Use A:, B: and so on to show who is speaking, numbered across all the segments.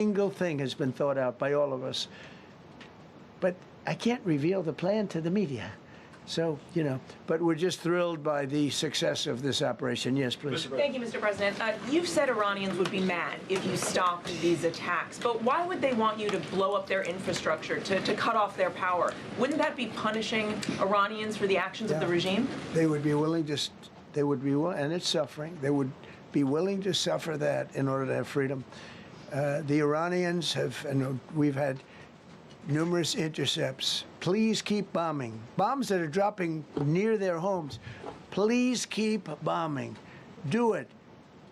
A: single thing has been thought out by all of us. But I can't reveal the plan to the media. So, but we're just thrilled by the success of this operation. Yes, please.
B: Thank you, Mr. President. You've said Iranians would be mad if you stopped these attacks, but why would they want you to blow up their infrastructure, to cut off their power? Wouldn't that be punishing Iranians for the actions of the regime?
A: They would be willing to, and it's suffering, they would be willing to suffer that in order to have freedom. The Iranians have, and we've had numerous intercepts. Please keep bombing. Bombs that are dropping near their homes. Please keep bombing. Do it.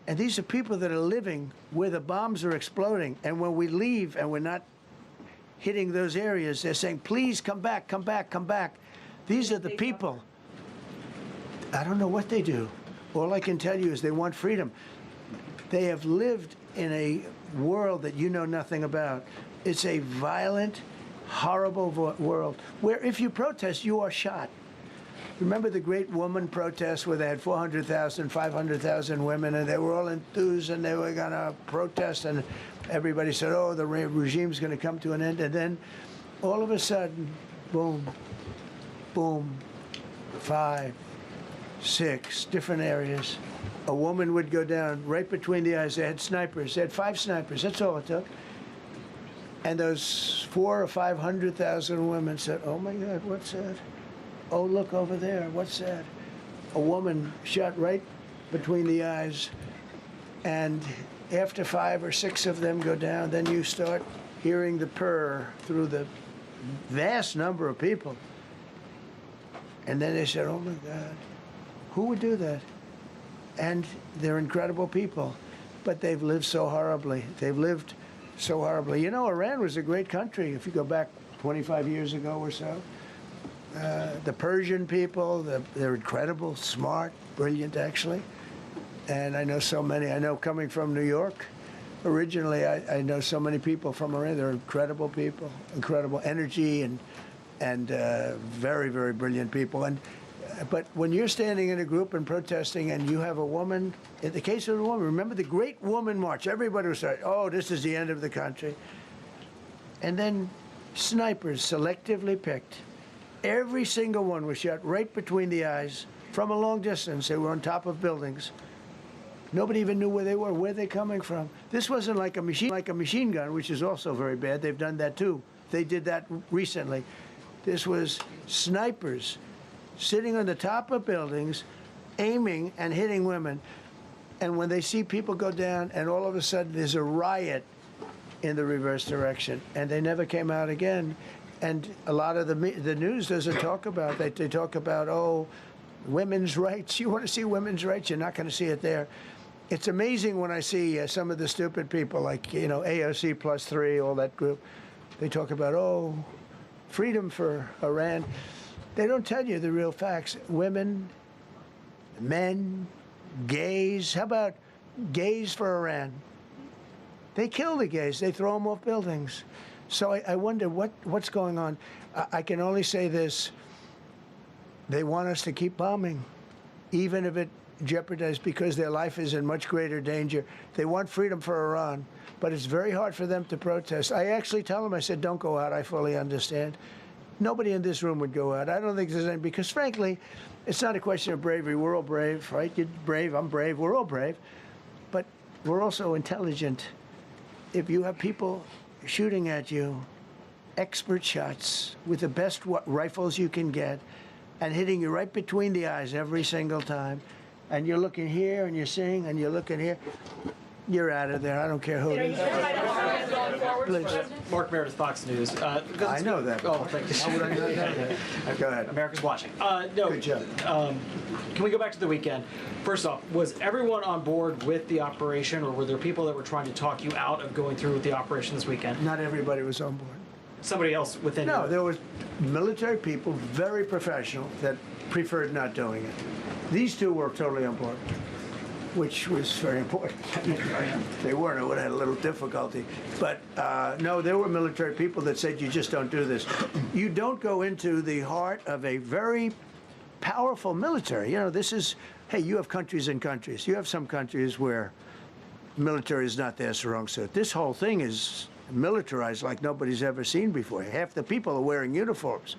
A: And these are people that are living where the bombs are exploding. And when we leave and we're not hitting those areas, they're saying, please come back, come back, come back. These are the people. I don't know what they do. All I can tell you is they want freedom. They have lived in a world that you know nothing about. It's a violent, horrible world where if you protest, you are shot. Remember the great woman protests where they had 400,000, 500,000 women, and they were all enthused and they were going to protest, and everybody said, oh, the regime's going to come to an end. And then all of a sudden, boom, boom, 5, 6 different areas. A woman would go down right between the eyes. They had snipers. They had 5 snipers. That's all it took. And those 400,000 or 500,000 women said, oh, my God, what's that? Oh, look over there. What's that? A woman shot right between the eyes. And after 5 or 6 of them go down, then you start hearing the purr through the vast number of people. And then they said, oh, my God, who would do that? And they're incredible people. But they've lived so horribly. They've lived so horribly. Iran was a great country if you go back 25 years ago or so. The Persian people, they're incredible, smart, brilliant, actually. And I know so many. I know coming from New York, originally I know so many people from Iran. They're incredible people, incredible energy, and very, very brilliant people. But when you're standing in a group and protesting and you have a woman, in the case of a woman, remember the Great Woman March, everybody was saying, oh, this is the end of the country. And then snipers selectively picked. Every single one was shot right between the eyes from a long distance. They were on top of buildings. Nobody even knew where they were, where they're coming from. This wasn't like a machine gun, which is also very bad. They've done that too. They did that recently. This was snipers sitting on the top of buildings, aiming and hitting women. And when they see people go down, and all of a sudden there's a riot in the reverse direction, and they never came out again. And a lot of the news doesn't talk about that. They talk about, oh, women's rights. You want to see women's rights? You're not going to see it there. It's amazing when I see some of the stupid people like, AOC +3, all that group. They talk about, oh, freedom for Iran. They don't tell you the real facts. Women, men, gays. How about gays for Iran? They kill the gays. They throw them off buildings. So I wonder what's going on. I can only say this. They want us to keep bombing, even if it jeopardizes, because their life is in much greater danger. They want freedom for Iran, but it's very hard for them to protest. I actually tell them, I said, don't go out. I fully understand. Nobody in this room would go out. I don't think there's any, because frankly, it's not a question of bravery. We're all brave, right? You're brave, I'm brave, we're all brave. But we're also intelligent. If you have people shooting at you, expert shots with the best rifles you can get, and hitting you right between the eyes every single time, and you're looking here and you're seeing and you're looking here, you're out of there. I don't care who it is. Please.
C: Mark Meredith, Fox News.
A: I know that.
C: Oh, thank you.
A: How would I not know that? Go ahead.
C: America's watching. No.
A: Good job.
C: Can we go back to the weekend? First off, was everyone on board with the operation, or were there people that were trying to talk you out of going through with the operation this weekend?
A: Not everybody was on board.
C: Somebody else within?
A: No, there was military people, very professional, that preferred not doing it. These two were totally on board, which was very important. If they weren't, I would have had a little difficulty. But no, there were military people that said, you just don't do this. You don't go into the heart of a very powerful military. This is, hey, you have countries and countries. You have some countries where military is not their strong suit. This whole thing is militarized like nobody's ever seen before. Half the people are wearing uniforms.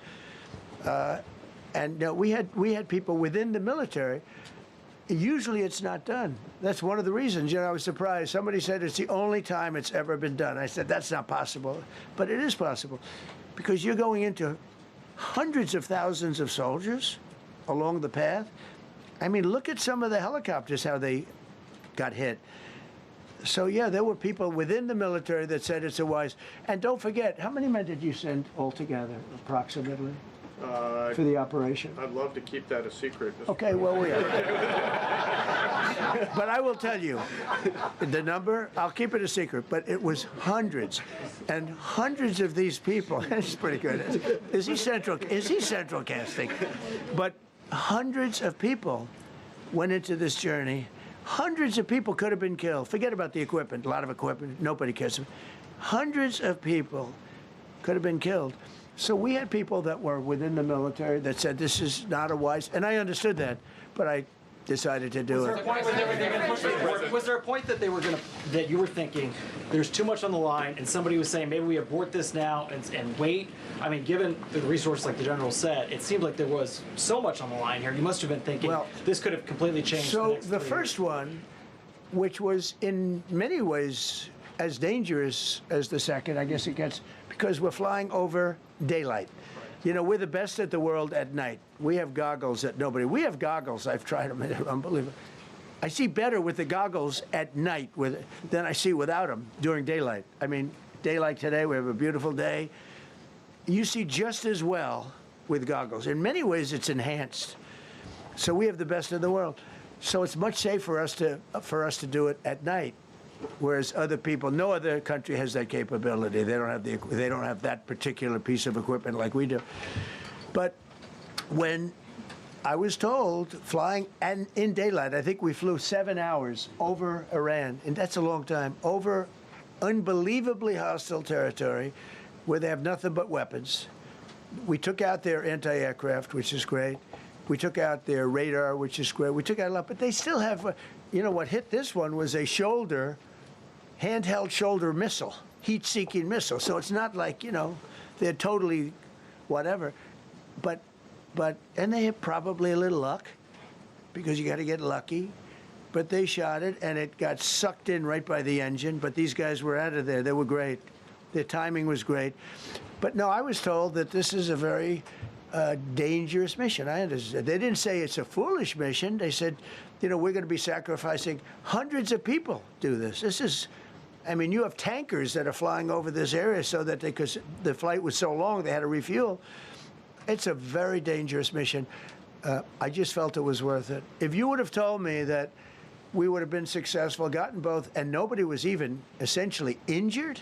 A: And we had people within the military. Usually it's not done. That's one of the reasons. I was surprised. Somebody said it's the only time it's ever been done. I said, that's not possible. But it is possible because you're going into hundreds of thousands of soldiers along the path. I mean, look at some of the helicopters, how they got hit. So, yeah, there were people within the military that said it's a wise. And don't forget, how many men did you send altogether, approximately, for the operation?
D: I'd love to keep that a secret.
A: Okay, well, we are. But I will tell you, the number, I'll keep it a secret, but it was hundreds and hundreds of these people. That's pretty good. Is he central casting? But hundreds of people went into this journey. Hundreds of people could have been killed. Forget about the equipment, a lot of equipment, nobody cares. Hundreds of people could have been killed. So we had people that were within the military that said this is not a wise, and I understood that, but I decided to do it.
C: Was there a point that that you were thinking there's too much on the line, and somebody was saying maybe we abort this now and wait? I mean, given the resource, like the general said, it seemed like there was so much on the line here. You must have been thinking this could have completely changed.
A: So the first one, which was in many ways as dangerous as the second, I guess it gets, because we're flying over daylight. We're the best at the world at night. We have goggles that nobody. We have goggles. I've tried them. They're unbelievable. I see better with the goggles at night than I see without them during daylight. I mean, daylight today, we have a beautiful day. You see just as well with goggles. In many ways, it's enhanced. So we have the best in the world. So it's much safer for us to do it at night. Whereas other people, no other country has that capability. They don't have that particular piece of equipment like we do. But when I was told flying and in daylight, I think we flew 7 hours over Iran, and that's a long time, over unbelievably hostile territory where they have nothing but weapons. We took out their anti-aircraft, which is great. We took out their radar, which is great. We took out a lot, but they still have, what hit this one was a handheld shoulder missile, heat-seeking missile. So it's not like, they're totally whatever. And they had probably a little luck, because you got to get lucky. But they shot it, and it got sucked in right by the engine. But these guys were out of there. They were great. Their timing was great. But no, I was told that this is a very dangerous mission. I understand. They didn't say it's a foolish mission. They said, we're going to be sacrificing hundreds of people do this. This is, you have tankers that are flying over this area so that because the flight was so long, they had to refuel. It's a very dangerous mission. I just felt it was worth it. If you would have told me that we would have been successful, gotten both, and nobody was even essentially injured,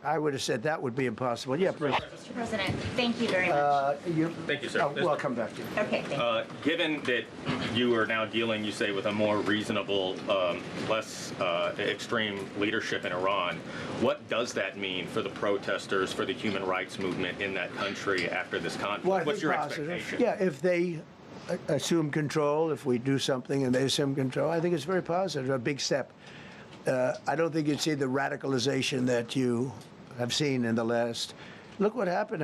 A: I would have said that would be impossible. Yeah, please.
E: Mr. President, thank you very much.
D: Thank you, sir.
A: I'll come back to you.
E: Okay, thank you.
F: Given that you are now dealing, you say, with a more reasonable, less extreme leadership in Iran, what does that mean for the protesters, for the human rights movement in that country after this conflict?
A: Well,
F: What's your expectation?
A: Yeah, if they assume control, if we do something and they assume control, I think it's very positive, a big step. I don't think you'd see the radicalization that you have seen in the last. Look what happened.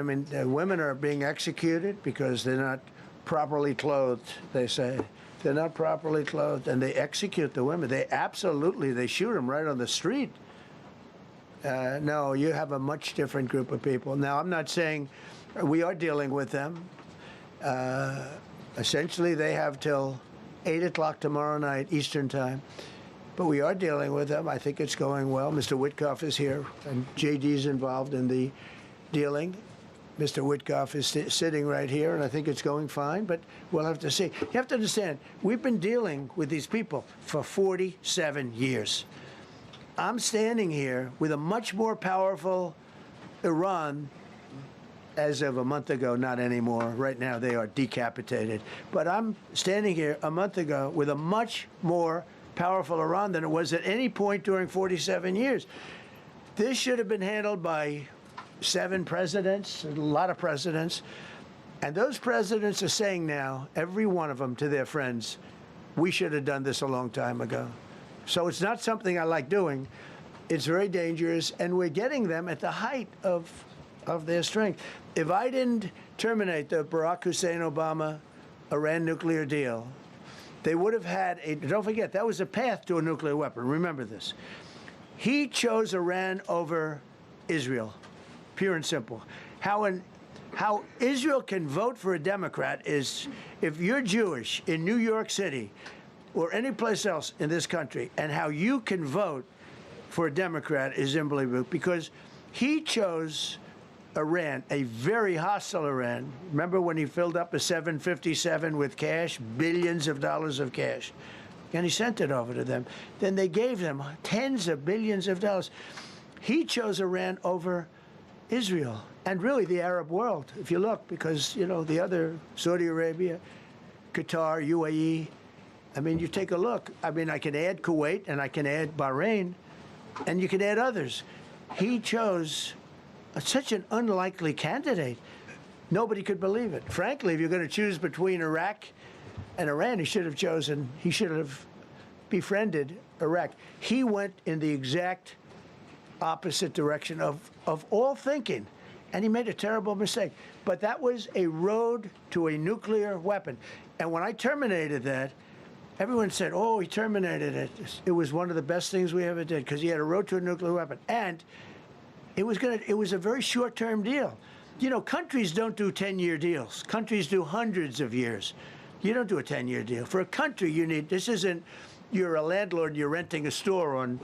A: Women are being executed because they're not properly clothed, they say. They're not properly clothed, and they execute the women. They shoot them right on the street. No, you have a much different group of people. Now, I'm not saying we are dealing with them. Essentially, they have till 8 o'clock tomorrow night, Eastern time. But we are dealing with them. I think it's going well. Mr. Witkoff is here, and JD's involved in the dealing. Mr. Witkoff is sitting right here, and I think it's going fine, but we'll have to see. You have to understand, we've been dealing with these people for 47 years. I'm standing here with a much more powerful Iran as of a month ago, not anymore. Right now, they are decapitated. But I'm standing here a month ago with a much more powerful Iran than it was at any point during 47 years. This should have been handled by 7 presidents, a lot of presidents. And those presidents are saying now, every one of them to their friends, we should have done this a long time ago. So it's not something I like doing. It's very dangerous, and we're getting them at the height of their strength. If I didn't terminate the Barack Hussein Obama Iran nuclear deal, they would have had don't forget, that was a path to a nuclear weapon. Remember this. He chose Iran over Israel, pure and simple. How Israel can vote for a Democrat is if you're Jewish in New York City or any place else in this country, and how you can vote for a Democrat is unbelievable, because he chose Iran, a very hostile Iran. Remember when he filled up a 757 with cash, billions of dollars of cash, and he sent it over to them. Then they gave them tens of billions of dollars. He chose Iran over Israel and really the Arab world, if you look, because, you know, the other, Saudi Arabia, Qatar, UAE, I mean, you take a look. I mean, I can add Kuwait and I can add Bahrain, and you can add others. He chose such an unlikely candidate. Nobody could believe it. Frankly, if you're going to choose between Iraq and Iran, he should have befriended Iraq. He went in the exact opposite direction of all thinking, and he made a terrible mistake. But that was a road to a nuclear weapon. And when I terminated that, everyone said, oh, he terminated it. It was one of the best things we ever did, because he had a road to a nuclear weapon. And it was a very short-term deal. You know, countries don't do 10-year deals. Countries do hundreds of years. You don't do a 10-year deal. For a country, you need, this isn't, you're a landlord, you're renting a store on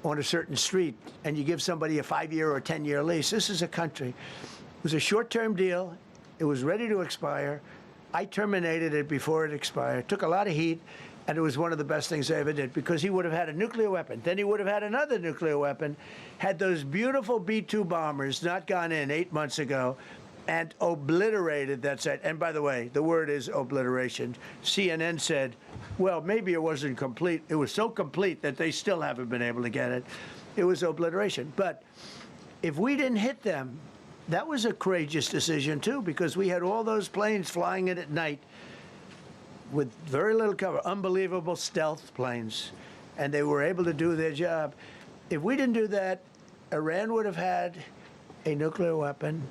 A: a certain street, and you give somebody a 5-year or a 10-year lease. This is a country. It was a short-term deal. It was ready to expire. I terminated it before it expired. Took a lot of heat, and it was one of the best things I ever did, because he would have had a nuclear weapon. Then he would have had another nuclear weapon, had those beautiful B-2 bombers not gone in 8 months ago, and obliterated that site. And by the way, the word is obliteration. CNN said, well, maybe it wasn't complete. It was so complete that they still haven't been able to get it. It was obliteration. But if we didn't hit them, that was a courageous decision, too, because we had all those planes flying in at night with very little cover, unbelievable stealth planes, and they were able to do their job. If we didn't do that, Iran would have had a nuclear weapon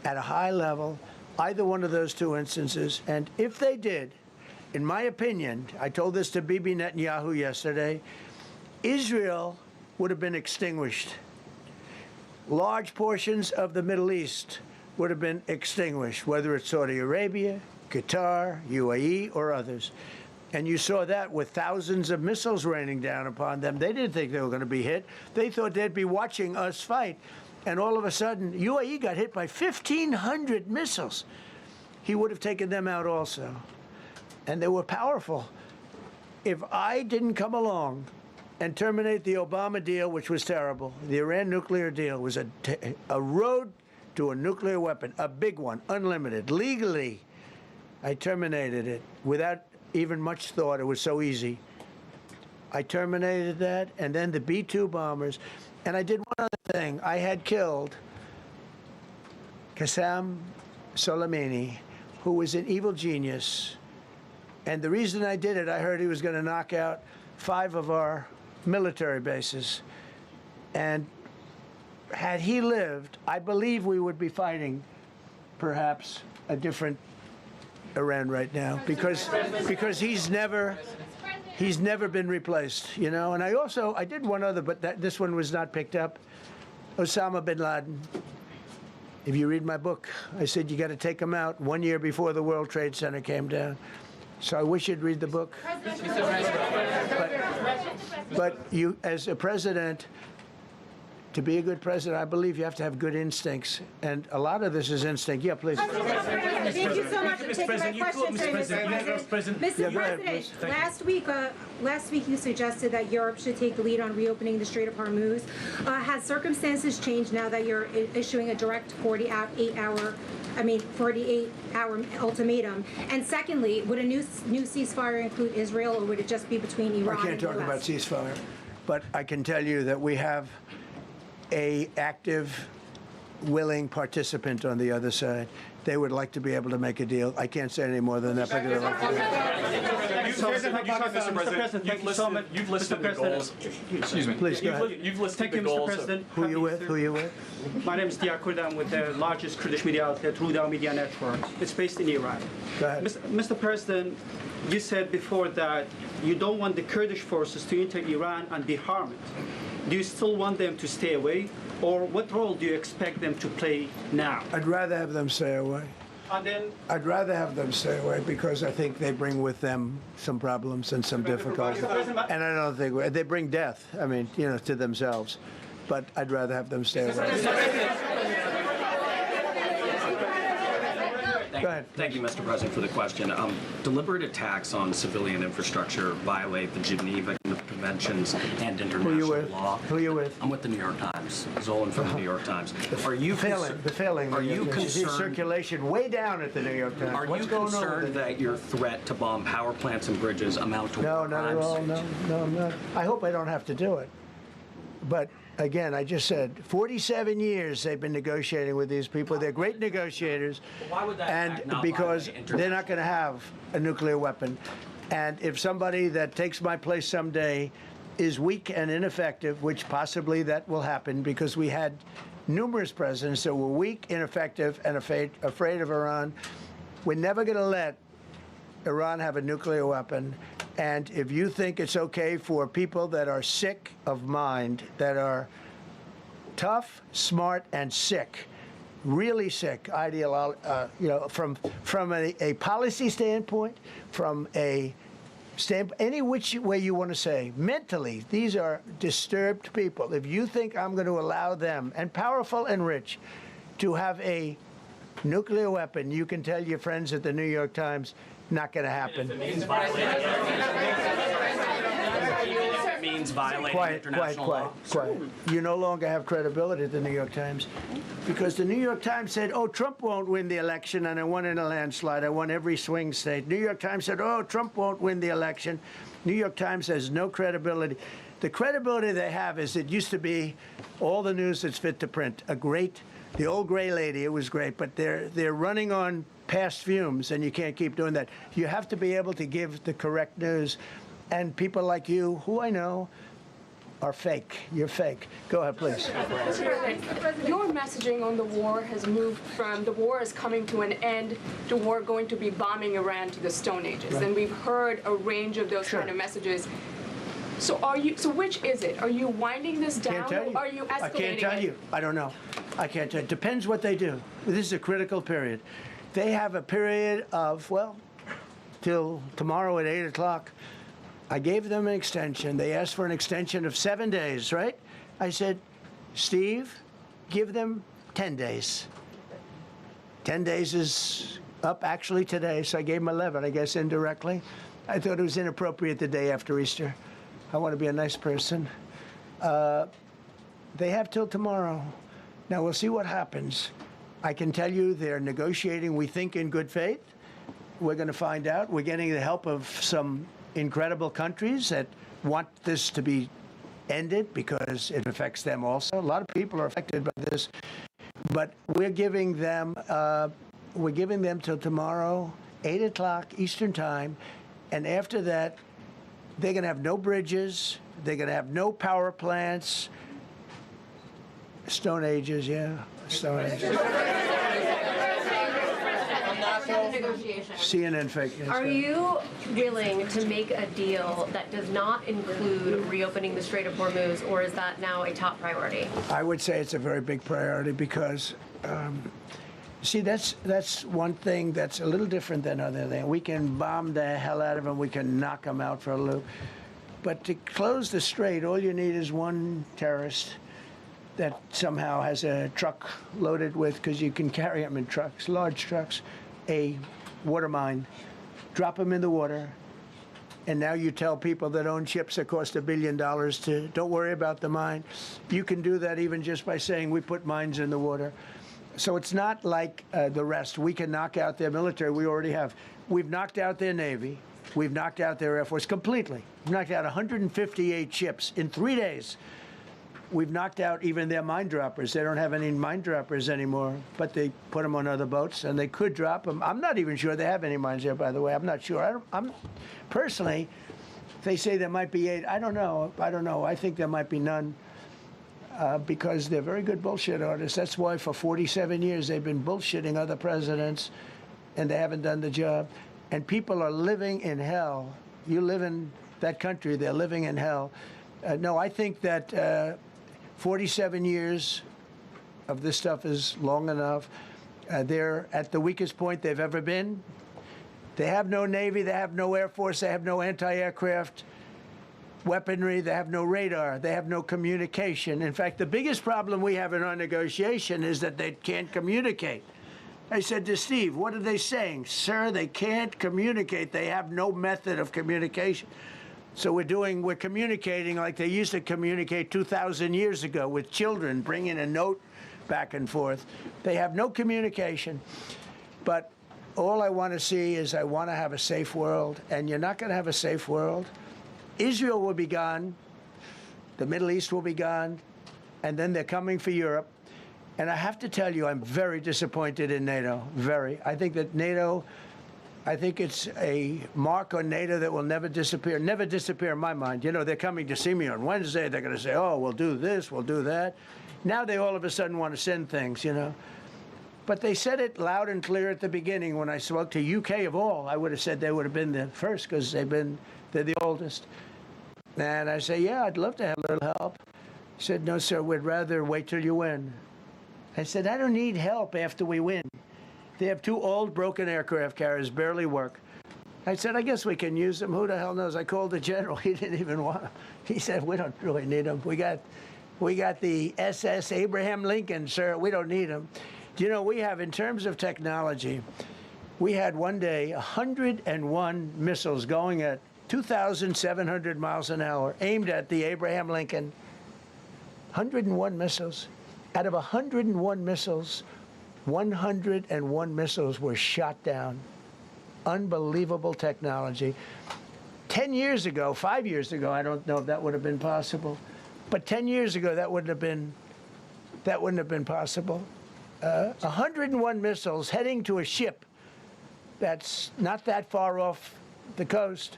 A: at a high level, either one of those two instances. And if they did, in my opinion, I told this to Bibi Netanyahu yesterday, Israel would have been extinguished. Large portions of the Middle East would have been extinguished, whether it's Saudi Arabia, Qatar, UAE, or others. And you saw that with thousands of missiles raining down upon them. They didn't think they were going to be hit. They thought they'd be watching us fight. And all of a sudden, UAE got hit by 1,500 missiles. He would have taken them out also. And they were powerful. If I didn't come along and terminate the Obama deal, which was terrible, the Iran nuclear deal was a road to a nuclear weapon, a big one, unlimited, legally. I terminated it without even much thought. It was so easy. I terminated that, and then the B-2 bombers. And I did one other thing. I had killed Qasem Soleimani, who was an evil genius. And the reason I did it, I heard he was going to knock out 5 of our military bases. And had he lived, I believe we would be fighting perhaps a different Iran right now, because he's never been replaced, you know. And I did one other, but this one was not picked up. Osama bin Laden. If you read my book, I said you got to take him out 1 year before the World Trade Center came down. So I wish you'd read the book. But you, as a president, to be a good president, I believe you have to have good instincts. And a lot of this is instinct. Yeah, please.
G: Thank you so much for taking my question, Mr. President. Mr. President, last week you suggested that Europe should take the lead on reopening the Strait of Hormuz. Has circumstances changed now that you're issuing a direct 48-hour ultimatum? And secondly, would a new ceasefire include Israel, or would it just be between Iran and the US?
A: I can't talk about ceasefire, but I can tell you that we have an active, willing participant on the other side. They would like to be able to make a deal. I can't say any more than that, but they'd like to do it.
H: Thank you so much. You've listed the goals. Excuse me.
A: Please, go ahead.
H: You've listed the
I: Mr.
H: goals.
I: President.
A: Who you with? Who you with?
I: My name is Dia Kurda. I'm with the largest Kurdish media outlet, Ruda Media Network. It's based in Iran.
A: Go ahead.
I: Mr. President, you said before that you don't want the Kurdish forces to enter Iran and be harmed. Do you still want them to stay away? Or what role do you expect them to play now?
A: I'd rather have them stay away.
I: And then,
A: I'd rather have them stay away because I think they bring with them some problems and some difficulties. And I don't think they bring death, I mean, you know, to themselves. But I'd rather have them stay away. Go ahead.
J: Thank you, Mr. President, for the question. Deliberate attacks on civilian infrastructure violate the Geneva Conventions and international law.
A: Who are you with?
J: I'm with the New York Times. Zolan from the New York Times. Are you
A: failing?
J: Are you concerned?
A: Circulation way down at the New York Times.
J: Are you concerned that your threat to bomb power plants and bridges amount to
A: No,
J: war
A: not at
J: crimes?
A: all. No, I'm not. I hope I don't have to do it. But again, I just said 47 years they've been negotiating with these people. They're great negotiators.
J: Why would that
A: and
J: act not
A: because
J: violate
A: they're not going to have a nuclear weapon. And if somebody that takes my place someday is weak and ineffective, which possibly that will happen because we had numerous presidents that were weak, ineffective, and afraid of Iran, we're never going to let Iran have a nuclear weapon. And if you think it's okay for people that are sick of mind, that are tough, smart, and sick, really sick, you know, from a policy standpoint, from a any which way you want to say, mentally, these are disturbed people. If you think I'm going to allow them, and powerful and rich, to have a nuclear weapon, you can tell your friends at the New York Times, not going to happen.
J: It means violating international law.
A: Quiet. You no longer have credibility at the New York Times because the New York Times said, oh, Trump won't win the election, and I won in a landslide. I won every swing state. New York Times said, oh, Trump won't win the election. New York Times has no credibility. The credibility they have is it used to be all the news that's fit to print. The old gray lady, it was great, but they're running on past fumes, and you can't keep doing that. You have to be able to give the correct news. And people like you, who I know, are fake. You're fake. Go ahead, please.
K: Your messaging on the war has moved from the war is coming to an end to war going to be bombing Iran to the Stone Ages. Right. And we've heard a range of those kind of messages. So which is it? Are you winding this down or are you escalating it?
A: I can't tell you. I don't know. I can't tell you. It depends what they do. This is a critical period. They have a period of, well, till tomorrow at 8 o'clock. I gave them an extension. They asked for an extension of 7 days, right? I said, Steve, give them 10 days. 10 days is up actually today, so I gave them 11, I guess, indirectly. I thought it was inappropriate the day after Easter. I want to be a nice person. They have till tomorrow. Now, we'll see what happens. I can tell you they're negotiating, we think, in good faith. We're going to find out. We're getting the help of some incredible countries that want this to be ended because it affects them also. A lot of people are affected by this. But we're giving them till tomorrow, 8 o'clock Eastern Time. And after that, they're going to have no bridges. They're going to have no power plants. Stone Ages, yeah. Stone Ages. CNN fake news.
L: Are you willing to make a deal that does not include reopening the Strait of Hormuz, or is that now a top priority?
A: I would say it's a very big priority because, see, that's one thing that's a little different than other things. We can bomb the hell out of them. We can knock them out for a loop. But to close the strait, all you need is one terrorist that somehow has a truck loaded with, because you can carry them in trucks, large trucks, a water mine, drop them in the water, and now you tell people that own ships that cost $1 billion to don't worry about the mine. You can do that even just by saying we put mines in the water. So it's not like the rest. We can knock out their military. We already have. We've knocked out their Navy. We've knocked out their Air Force completely. We've knocked out 158 ships in 3 days. We've knocked out even their mine droppers. They don't have any mine droppers anymore, but they put them on other boats, and they could drop them. I'm not even sure they have any mines there, by the way. I'm not sure. I'm personally, they say there might be 8. I don't know. I think there might be none because they're very good bullshit artists. That's why for 47 years they've been bullshitting other presidents, and they haven't done the job. And people are living in hell. You live in that country, they're living in hell. No, I think that 47 years of this stuff is long enough. They're at the weakest point they've ever been. They have no Navy, they have no Air Force, they have no anti-aircraft weaponry, they have no radar, they have no communication. In fact, the biggest problem we have in our negotiation is that they can't communicate. I said to Steve, what are they saying? Sir, they can't communicate. They have no method of communication. So we're communicating like they used to communicate 2,000 years ago with children, bringing a note back and forth. They have no communication. But all I want to see is I want to have a safe world, and you're not going to have a safe world. Israel will be gone. The Middle East will be gone. And then they're coming for Europe. And I have to tell you, I'm very disappointed in NATO, very. I think that NATO, I think it's a mark on NATO that will never disappear in my mind. You know, they're coming to see me on Wednesday. They're going to say, oh, we'll do this, we'll do that. Now they all of a sudden want to send things, you know. But they said it loud and clear at the beginning when I spoke to UK of all. I would have said they would have been the first because they're the oldest. And I say, yeah, I'd love to have a little help. He said, no, sir, we'd rather wait till you win. I said, I don't need help after we win. They have 2 old broken aircraft carriers, barely work. I said, I guess we can use them. Who the hell knows? I called the general. He didn't even want them. He said, we don't really need them. We got the SS Abraham Lincoln, sir. We don't need them. You know, we have, in terms of technology, we had one day 101 missiles going at 2,700 miles an hour, aimed at the Abraham Lincoln. 101 missiles. Out of 101 missiles, 101 missiles were shot down. Unbelievable technology. 10 years ago, 5 years ago, I don't know if that would have been possible, but 10 years ago, that wouldn't have been possible. 101 missiles heading to a ship that's not that far off the coast.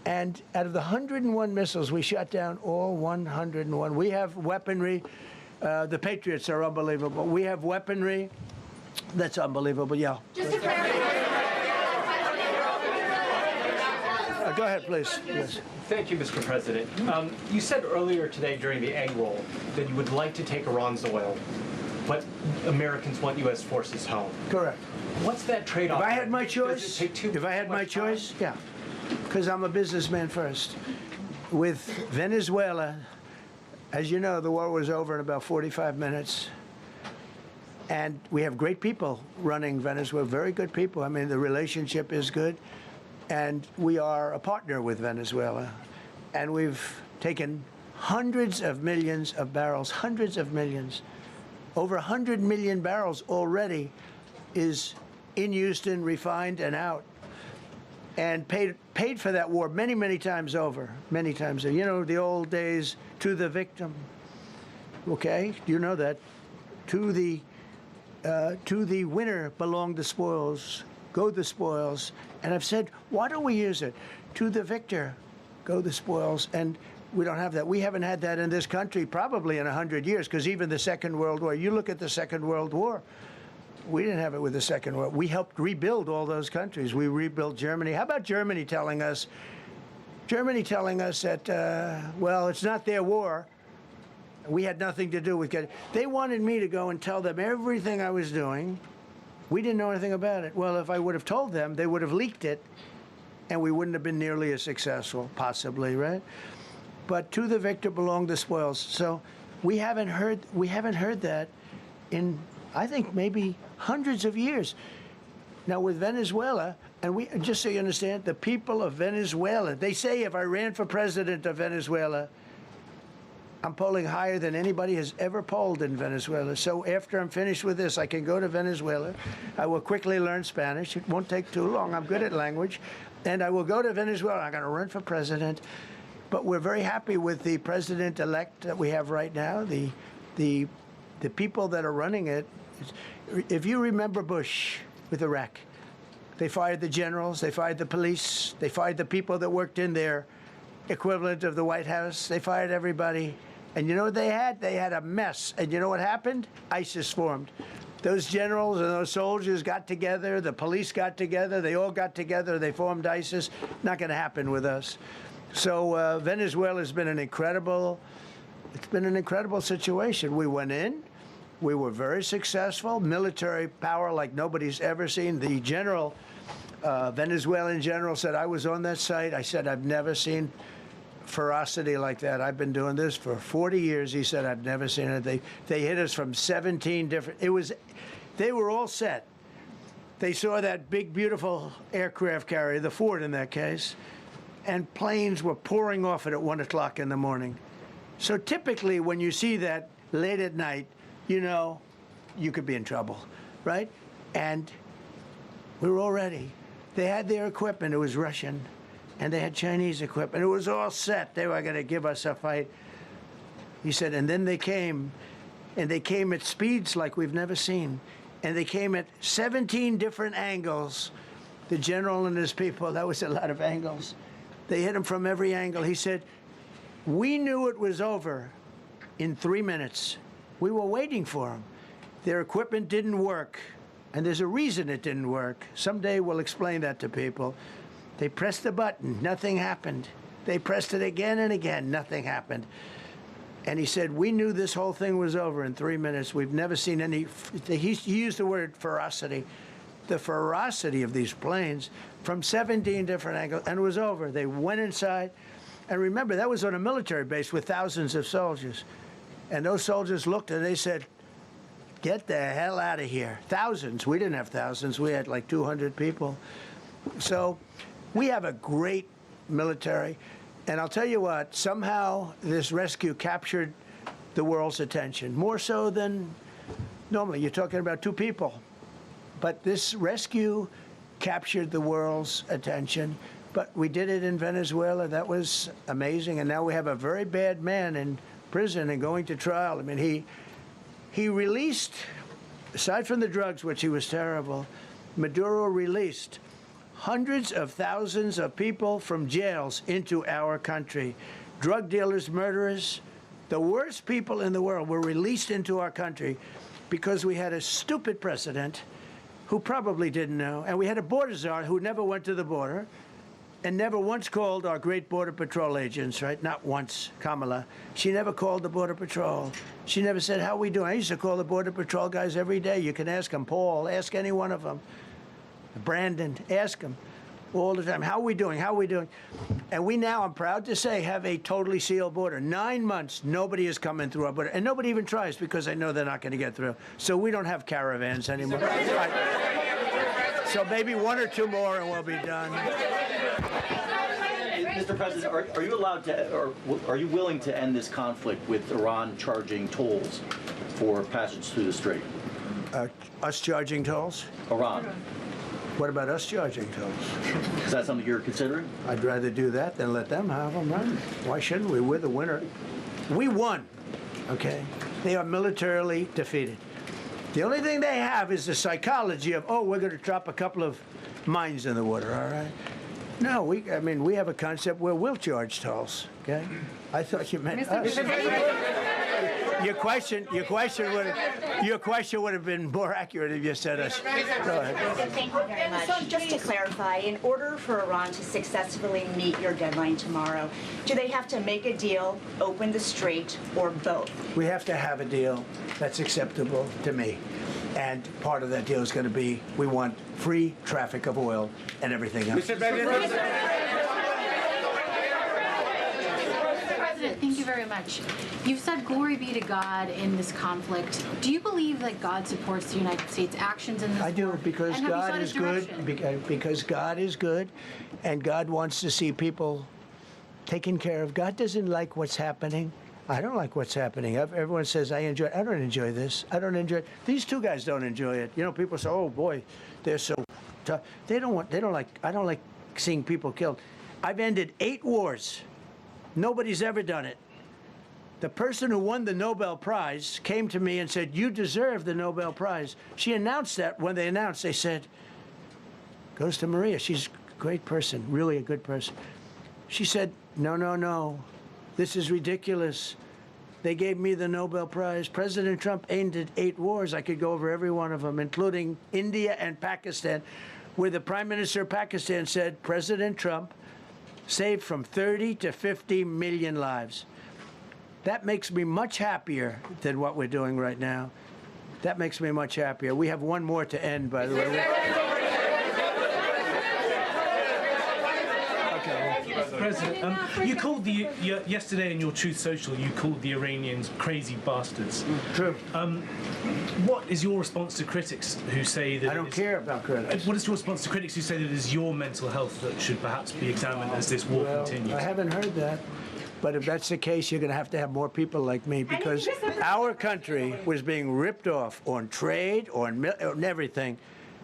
A: And out of the 101 missiles, we shot down all 101. We have weaponry. The Patriots are unbelievable. We have weaponry that's unbelievable, yeah.
E: Just to clarify.
A: Go ahead, please. Yes.
H: Thank you, Mr. President. You said earlier today during the egg roll that you would like to take Iran's oil, but Americans want U.S. forces home.
A: Correct.
H: What's that trade-off?
A: If I had my choice, yeah, because I'm a businessman first. With Venezuela, as you know, the war was over in about 45 minutes. And we have great people running Venezuela, very good people. I mean, the relationship is good. And we are a partner with Venezuela. And we've taken hundreds of millions of barrels, hundreds of millions. Over 100 million barrels already is in Houston, refined and out. And paid for that war many, many times over, many times over. You know, the old days, to the victim. Okay, you know that. To the winner belong the spoils, go the spoils. And I've said, why don't we use it? To the victor, go the spoils. And we don't have that. We haven't had that in this country probably in 100 years, because even the Second World War, you look at the Second World War, we didn't have it with the Second World. We helped rebuild all those countries. We rebuilt Germany. How about Germany telling us that, well, it's not their war. We had nothing to do with it. They wanted me to go and tell them everything I was doing. We didn't know anything about it. Well, if I would have told them, they would have leaked it, and we wouldn't have been nearly as successful, possibly, right? But to the victor belong the spoils. So we haven't heard that in, I think, maybe hundreds of years. Now with Venezuela, and just so you understand, the people of Venezuela, they say if I ran for president of Venezuela, I'm polling higher than anybody has ever polled in Venezuela. So after I'm finished with this, I can go to Venezuela. I will quickly learn Spanish. It won't take too long. I'm good at language. And I will go to Venezuela. I'm going to run for president. But we're very happy with the president-elect that we have right now. The people that are running it. If you remember Bush with Iraq, they fired the generals, they fired the police, they fired the people that worked in their equivalent of the White House. They fired everybody. And you know what they had? They had a mess. And you know what happened? ISIS formed. Those generals and those soldiers got together, the police got together, they all got together, they formed ISIS. Not going to happen with us. So Venezuela has been an incredible situation. We went in, we were very successful, military power like nobody's ever seen. The general, Venezuelan general said, I was on that site, I said, I've never seen ferocity like that. I've been doing this for 40 years. He said, I've never seen it. They hit us from 17 different, they were all set. They saw that big, beautiful aircraft carrier, the Ford in that case, and planes were pouring off it at 1 o'clock in the morning. So typically when you see that late at night, you know, you could be in trouble, right? And we were all ready. They had their equipment, it was Russian, and they had Chinese equipment. It was all set. They were going to give us a fight. He said, and then they came, and they came at speeds like we've never seen. And they came at 17 different angles. The general and his people, that was a lot of angles. They hit him from every angle. He said, we knew it was over in 3 minutes. We were waiting for them. Their equipment didn't work, and there's a reason it didn't work. Someday we'll explain that to people. They pressed the button, nothing happened. They pressed it again and again, nothing happened. And he said, we knew this whole thing was over in 3 minutes. We've never seen any, he used the word ferocity. The ferocity of these planes from 17 different angles, and it was over. They went inside. And remember, that was on a military base with thousands of soldiers. And those soldiers looked and they said, get the hell out of here. Thousands. We didn't have thousands. We had like 200 people. So we have a great military. And I'll tell you what, somehow this rescue captured the world's attention, more so than normally. You're talking about 2 people. But this rescue captured the world's attention. But we did it in Venezuela. That was amazing. And now we have a very bad man in prison and going to trial. I mean, he released, aside from the drugs, which he was terrible, Maduro released hundreds of thousands of people from jails into our country. Drug dealers, murderers, the worst people in the world were released into our country because we had a stupid president who probably didn't know, and we had a border czar who never went to the border and never once called our great Border Patrol agents, right? Not once, Kamala. She never called the Border Patrol. She never said, how are we doing? I used to call the Border Patrol guys every day. You can ask them, Paul, ask any one of them. Brandon, ask them all the time, how are we doing? How are we doing? And we now, I'm proud to say, have a totally sealed border. 9 months, nobody is coming through our border. And nobody even tries because they know they're not going to get through. So we don't have caravans anymore. So maybe 1 or 2 more and we'll be done.
M: Mr. President, are you allowed to, or are you willing to end this conflict with Iran charging tolls for passage through the strait?
A: Us charging tolls?
M: Iran.
A: What about us charging tolls?
M: Is that something you're considering?
A: I'd rather do that than let them have them run. Why shouldn't we? We're the winner. We won, okay? They are militarily defeated. The only thing they have is the psychology of, oh, we're going to drop a couple of mines in the water, all right? No, we have a concept where we'll charge tolls, okay? I thought you meant us. Your question would have been more accurate if you said us. Go ahead.
E: Thank you very much. So just to clarify, in order for Iran to successfully meet your deadline tomorrow, do they have to make a deal, open the strait, or both?
A: We have to have a deal that's acceptable to me. And part of that deal is going to be, we want free traffic of oil and everything else.
N: Mr. President, thank you very much. You've said glory be to God in this conflict. Do you believe that God supports the United States' actions in this war?
A: I do, because
N: And
A: God is good. Because God is good, and God wants to see people taken care of. God doesn't like what's happening. I don't like what's happening. Everyone says, I enjoy it. I don't enjoy this. I don't enjoy it. These 2 guys don't enjoy it. You know, people say, oh, boy, they're so tough. I don't like seeing people killed. I've ended 8 wars. Nobody's ever done it. The person who won the Nobel Prize came to me and said, you deserve the Nobel Prize. She announced that. When they announced, they said, goes to Maria. She's a great person, really a good person. She said, no, no, no. This is ridiculous. They gave me the Nobel Prize. President Trump ended 8 wars. I could go over every one of them, including India and Pakistan, where the Prime Minister of Pakistan said, President Trump saved from 30 to 50 million lives. That makes me much happier than what we're doing right now. That makes me much happier. We have one more to end, by the way.
O: President, you called yesterday in your Truth Social, you called the Iranians crazy bastards.
A: True.
O: What is your response to critics who say that...
A: I don't care about critics.
O: What is your response to critics who say that it is your mental health that should perhaps be examined as this war continues?
A: I haven't heard that. But if that's the case, you're going to have more people like me, because our country was being ripped off on trade, on everything,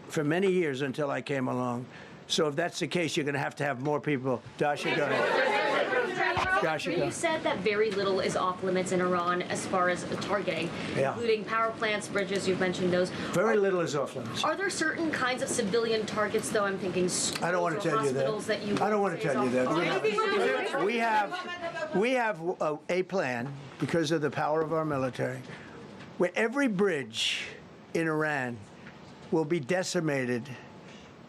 A: for many years until I came along. So if that's the case, you're going to have more people. Dasha, go ahead. Dasha, go.
P: You said that very little is off limits in Iran as far as targeting, including power plants, bridges. You've mentioned those.
A: Very little is off limits.
P: Are there certain kinds of civilian targets, though? I'm thinking schools,
A: I don't want to tell you that. I don't want to tell you that. We have a plan, because of the power of our military, where every bridge in Iran will be decimated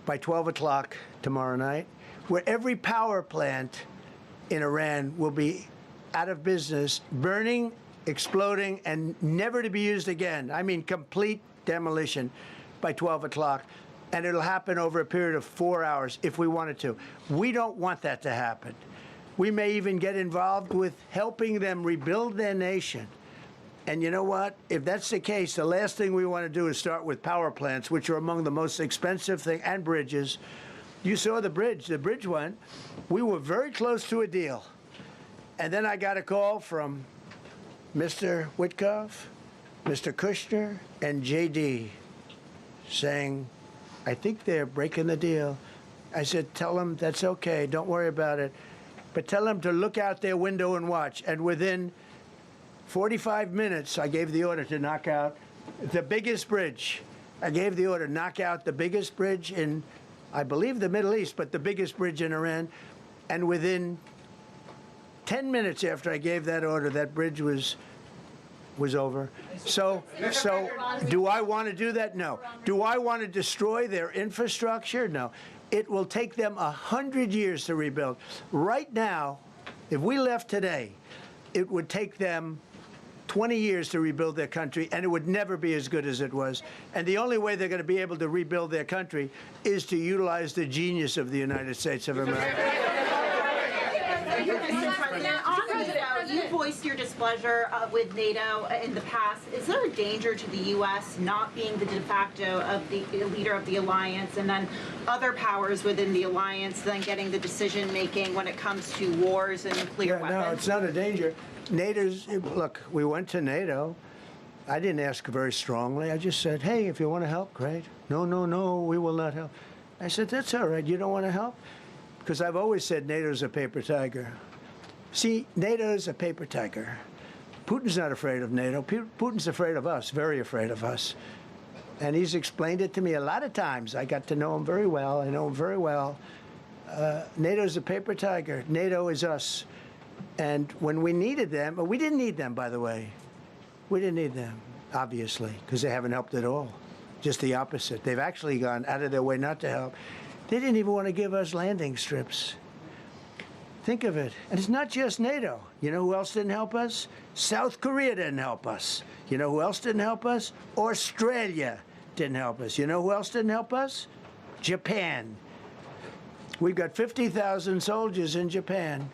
A: by 12 o'clock tomorrow night, where every power plant in Iran will be out of business, burning, exploding, and never to be used again. I mean, complete demolition by 12 o'clock. And it'll happen over a period of 4 hours if we wanted to. We don't want that to happen. We may even get involved with helping them rebuild their nation. And you know what? If that's the case, the last thing we want to do is start with power plants, which are among the most expensive things, and bridges. You saw the bridge. The bridge went. We were very close to a deal. And then I got a call from Mr. Witkoff, Mr. Kushner, and JD saying, I think they're breaking the deal. I said, tell them that's okay. Don't worry about it. But tell them to look out their window and watch. And within 45 minutes, I gave the order to knock out the biggest bridge. I gave the order, knock out the biggest bridge in, I believe, the Middle East, but the biggest bridge in Iran. And within 10 minutes after I gave that order, that bridge was over. So do I want to do that? No. Do I want to destroy their infrastructure? No. It will take them 100 years to rebuild. Right now, if we left today, it would take them 20 years to rebuild their country, and it would never be as good as it was. And the only way they're going to be able to rebuild their country is to utilize the genius of the United States of America.
Q: You voiced your displeasure with NATO in the past. Is there a danger to the U.S. not being the de facto of the leader of the alliance, and then other powers within the alliance then getting the decision-making when it comes to wars and nuclear weapons?
A: No, it's not a danger. Look, we went to NATO. I didn't ask very strongly. I just said, hey, if you want to help, great. No, no, no, we will not help. I said, that's all right. You don't want to help? Because I've always said NATO's a paper tiger. See, NATO's a paper tiger. Putin's not afraid of NATO. Putin's afraid of us, very afraid of us. And he's explained it to me a lot of times. I got to know him very well. I know him very well. NATO's a paper tiger. NATO is us. And when we needed them, we didn't need them, by the way. We didn't need them, obviously, because they haven't helped at all. Just the opposite. They've actually gone out of their way not to help. They didn't even want to give us landing strips. Think of it. And it's not just NATO. You know who else didn't help us? South Korea didn't help us. You know who else didn't help us? Australia didn't help us. You know who else didn't help us? Japan. We've got 50,000 soldiers in Japan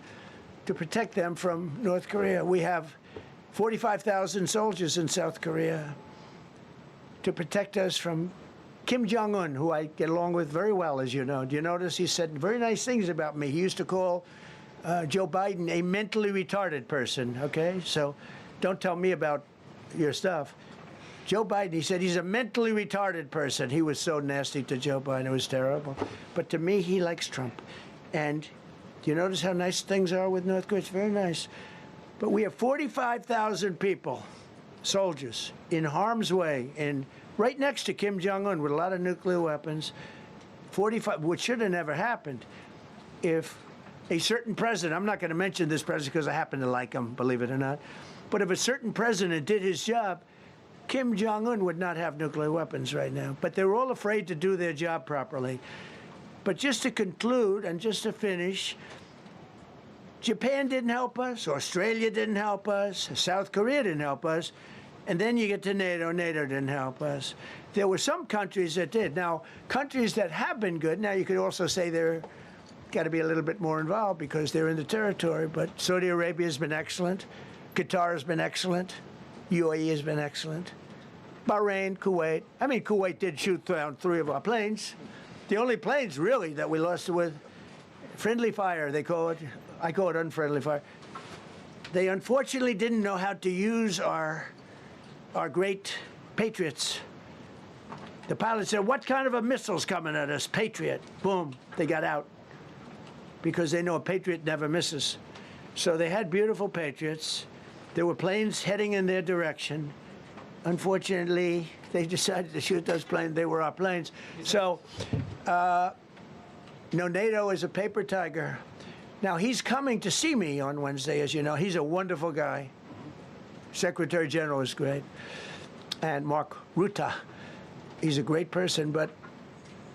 A: to protect them from North Korea. We have 45,000 soldiers in South Korea to protect us from Kim Jong-un, who I get along with very well, as you know. Do you notice he said very nice things about me? He used to call Joe Biden a mentally retarded person, okay? So don't tell me about your stuff. Joe Biden, he said he's a mentally retarded person. He was so nasty to Joe Biden. It was terrible. But to me, he likes Trump. And Do you notice how nice things are with North Korea? It's very nice. But we have 45,000 people, soldiers, in harm's way, right next to Kim Jong-un with a lot of nuclear weapons. 45, which should have never happened if a certain president, I'm not going to mention this president because I happen to like him, believe it or not, but if a certain president did his job, Kim Jong-un would not have nuclear weapons right now. But they're all afraid to do their job properly. But just to conclude and just to finish, Japan didn't help us, Australia didn't help us, South Korea didn't help us, and then you get to NATO. NATO didn't help us. There were some countries that did. Now, countries that have been good, now you could also say they're got to be a little bit more involved because they're in the territory, but Saudi Arabia has been excellent, Qatar has been excellent, UAE has been excellent, Bahrain, Kuwait. I mean, Kuwait did shoot down 3 of our planes. The only planes, really, that we lost with friendly fire, they call it. I call it unfriendly fire. They unfortunately didn't know how to use our great Patriots. The pilot said, what kind of a missile's coming at us? Patriot. Boom, they got out. Because they know a Patriot never misses. So they had beautiful Patriots. There were planes heading in their direction. Unfortunately, they decided to shoot those planes. They were our planes. So, NATO is a paper tiger. Now, he's coming to see me on Wednesday, as you know. He's a wonderful guy. Secretary General is great. And Mark Rutte, he's a great person, but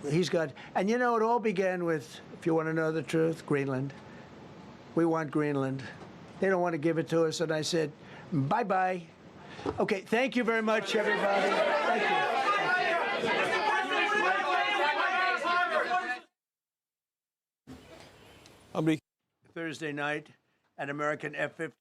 A: he's got... And it all began with, if you want to know the truth, Greenland. We want Greenland. They don't want to give it to us. And I said, bye-bye. Okay, thank you very much, everybody. Thank you. Thursday night, an American F-15.